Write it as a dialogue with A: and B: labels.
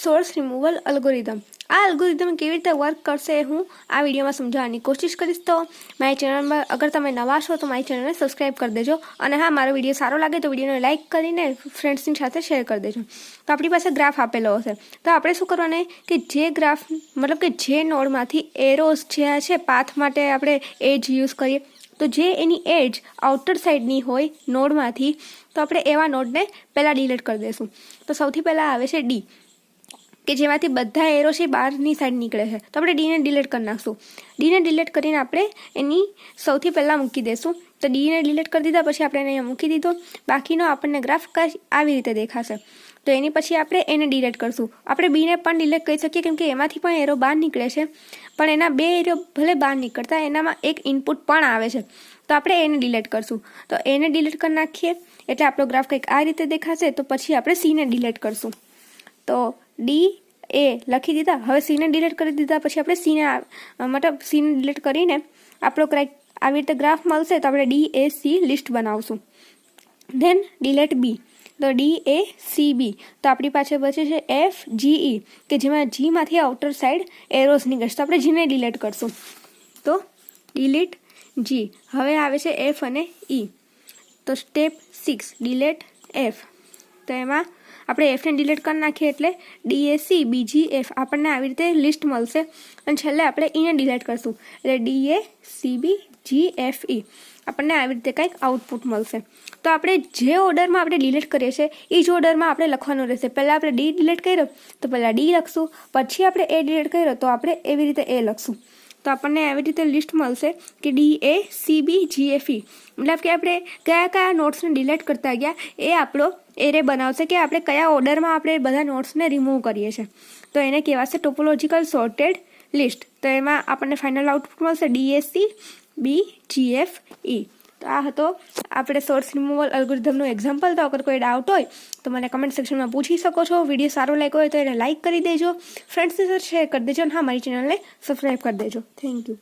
A: Source removal algorithm. આ algorithm કેવી રીતે વર્ક કરશે હું આ વિડીયોમાં સમજાવવાની કોશિશ કરીશ. તો મારી ચેનલમાં અગર તમે નવા છો તો મારી ચેનલને સબસ્ક્રાઈબ કરી દેજો, અને હા, મારો વિડીયો સારો લાગે તો વિડીયોને લાઇક કરીને ફ્રેન્ડ્સની સાથે શેર કરી દેજો. તો આપણી પાસે ગ્રાફ આપેલો હશે, તો આપણે શું કરવાનું કે જે ગ્રાફ મતલબ કે જે નોડમાંથી એરોઝ જે છે પાથ માટે આપણે એજ યુઝ કરીએ, તો જે એની એજ આઉટર સાઈડની હોય નોડમાંથી, તો આપણે એવા નોડને પહેલાં ડિલીટ કરી દઈશું. તો સૌથી પહેલાં આવે છે ડી, કે જેમાંથી બધા એરો છે બહારની સાઈડ નીકળે છે, તો આપણે ડીને ડિલીટ કરી નાખશું. ડીને ડિલીટ કરીને આપણે એની સૌથી પહેલાં મૂકી દઈશું. તો ડીને ડિલીટ કરી દીધા પછી આપણે એને અહીંયા મૂકી દીધો. બાકીનો આપણને ગ્રાફ કંઈ આવી રીતે દેખાશે. તો એની પછી આપણે એને ડિલીટ કરશું. આપણે બીને પણ ડિલીટ કરી શકીએ, કેમ કે એમાંથી પણ એરો બહાર નીકળે છે, પણ એના બે એરો ભલે બહાર નીકળતા એનામાં એક ઇનપુટ પણ આવે છે, તો આપણે એને ડિલીટ કરશું. તો એને ડિલીટ કરી નાખીએ એટલે આપણો ગ્રાફ કંઈક આ રીતે દેખાશે. તો પછી આપણે સીને ડિલીટ કરશું. તો ડી એ લખી દીધા. હવે સીને ડિલીટ કરી દીધા પછી આપણે સીને ડિલીટ કરીને આપણો કંઈક આવી રીતે ગ્રાફ મળશે. તો આપણે ડી એ સી લિસ્ટ બનાવશું. ધેન ડિલીટ બી, તો ડી એ સી બી, તો આપણી પાસે બચે છે એફ જી ઈ, કે જેમાં જીમાંથી આઉટર સાઈડ એરોઝ નીકળશે. તો આપણે જીને ડિલીટ કરશું. તો ડિલીટ જી. હવે આવે છે એફ અને ઈ. તો સ્ટેપ 6 ડિલીટ એફ. તો એમાં આપણે એફને ડિલીટ કરી નાખીએ એટલે ડીએસી બીજી એફ આપણને આવી રીતે લિસ્ટ મળશે. અને છેલ્લે આપણે ઈને ડિલીટ કરશું એટલે ડીએ સીબી જી એફ ઈ આપણને આવી રીતે કંઈક આઉટપુટ મળશે. તો આપણે જે ઓર્ડરમાં આપણે ડિલીટ કરીએ છીએ એ જ ઓર્ડરમાં આપણે લખવાનું રહેશે. પહેલાં આપણે ડી ડિલીટ કર્યો તો પહેલાં ડી લખશું, પછી આપણે એ ડિલીટ કર્યો તો આપણે એવી રીતે એ લખશું. તો આપણને આવી રીતે લિસ્ટ મળશે કે D A C B G F ઈ, મતલબ કે આપણે કયા કયા નોટ્સને ડિલીટ કરતા ગયા એ આપણો એરે બનાવશે કે આપણે કયા ઓર્ડરમાં આપણે બધા નોટ્સને રિમૂવ કરીએ છીએ. તો એને કહેવાશે ટોપોલોજીકલ સોર્ટેડ લિસ્ટ. તો એમાં આપણને ફાઇનલ આઉટપુટ મળશે ડીએસસી બી જી એફ ઈ. તો આ હતો આપણે સોર્સ રિમૂવલ અલ્ગોરિધમનું એક્ઝામ્પલ. તો અગર કોઈ ડાઉટ હોય તો મને કમેન્ટ સેક્શનમાં પૂછી શકો છો. વિડીયો સારો લાગ્યો હોય તો એને લાઇક કરી દેજો, ફ્રેન્ડ્સની સાથે શેર કરી દેજો, અને હા, મારી ચેનલને સબસ્ક્રાઈબ કરી દેજો. Thank you.